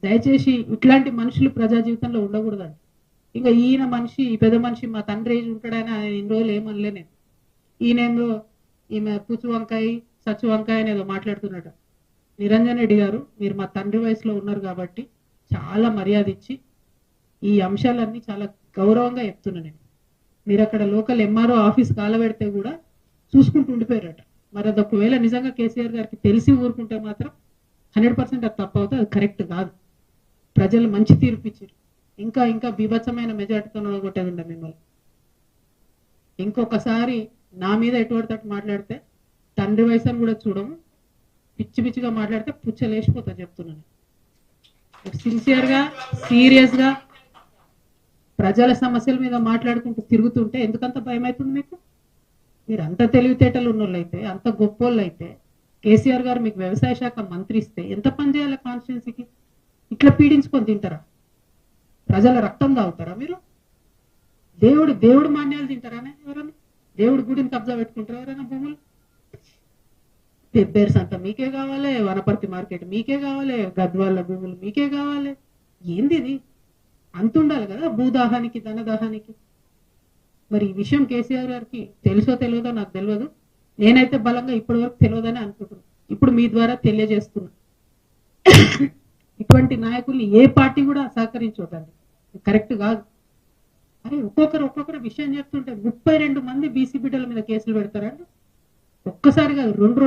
దయచేసి ఇట్లాంటి మనుషులు ప్రజా జీవితంలో ఉండకూడదండి. ఇంకా ఈయన మనిషి, ఈ పెద్ద మనిషి మా తండ్రి ఏజ్ ఉంటాడని ఆయన ఇన్ని రోజులు ఏమనలే నేను. ఈయనేందో ఈమె పుచ్చు వంకాయ సచ్చు వంకాయ అనేదో మాట్లాడుతున్నాడు. నిరంజన్ రెడ్డి గారు, మీరు మా తండ్రి వయసులో ఉన్నారు కాబట్టి చాలా మర్యాద ఇచ్చి ఈ అంశాలన్నీ చాలా గౌరవంగా చెప్తున్నా నేను. మీరు అక్కడ లోకల్ ఎంఆర్ఓ ఆఫీస్ కాలబెడితే కూడా చూసుకుంటూ ఉండిపోయారట. మరి అది ఒకవేళ నిజంగా కేసీఆర్ గారికి తెలిసి ఊరుకుంటే మాత్రం 100% అది తప్పు అవుతుంది, అది కరెక్ట్ కాదు. ప్రజలు మంచి తీర్పు ఇచ్చారు. ఇంకా ఇంకా బీభత్సమైన మెజార్టీతో కొట్టేది ఉండే మిమ్మల్ని. ఇంకొకసారి నా మీద ఎటువంటి తట్టు మాట్లాడితే తండ్రి వయసు కూడా చూడము, పిచ్చి పిచ్చిగా మాట్లాడితే పుచ్చలేసిపోతా చెప్తున్నాను. సిన్సియర్గా సీరియస్గా ప్రజల సమస్యల మీద మాట్లాడుకుంటూ తిరుగుతుంటే ఎందుకంత భయం అవుతుంది మీకు? మీరు అంత తెలివితేటలు ఉన్నోళ్ళైతే, అంత గొప్పోళ్ళు అయితే, కేసీఆర్ గారు మీకు వ్యవసాయ శాఖ మంత్రి ఇస్తే ఎంత పని చేయాలి కాన్స్టిట్యున్సీకి? ఇట్లా పీడించుకొని తింటారా? ప్రజల రక్తం తాగుతారా మీరు? దేవుడు మాన్యాలు తింటారా ఎవరైనా? దేవుడి గుడిని కబ్జా పెట్టుకుంటారా ఎవరైనా? భూములు పెబ్బేర్స్ అంతా మీకే కావాలి, వనపర్తి మార్కెట్ మీకే కావాలి, గద్వాళ్ళ భూములు మీకే కావాలి. ఏంది ఇది? అంత ఉండాలి కదా భూదాహానికి, ధనదాహానికి. మరి ఈ విషయం కేసీఆర్ గారికి తెలుసో తెలియదో నాకు తెలియదు. నేనైతే బలంగా ఇప్పటి వరకు తెలియదని అనుకుంటున్నాను. ఇప్పుడు మీ ద్వారా తెలియజేస్తున్నా, ఇటువంటి నాయకుల్ని ఏ పార్టీ కూడా సహకరించొద్దండి, కరెక్ట్ కాదు. అరే ఒక్కొక్కరు విషయం చెప్తుంటే 32 మంది బీసీ బిడ్డల మీద కేసులు పెడతారండి. ఒక్కసారి కాదు, రెండు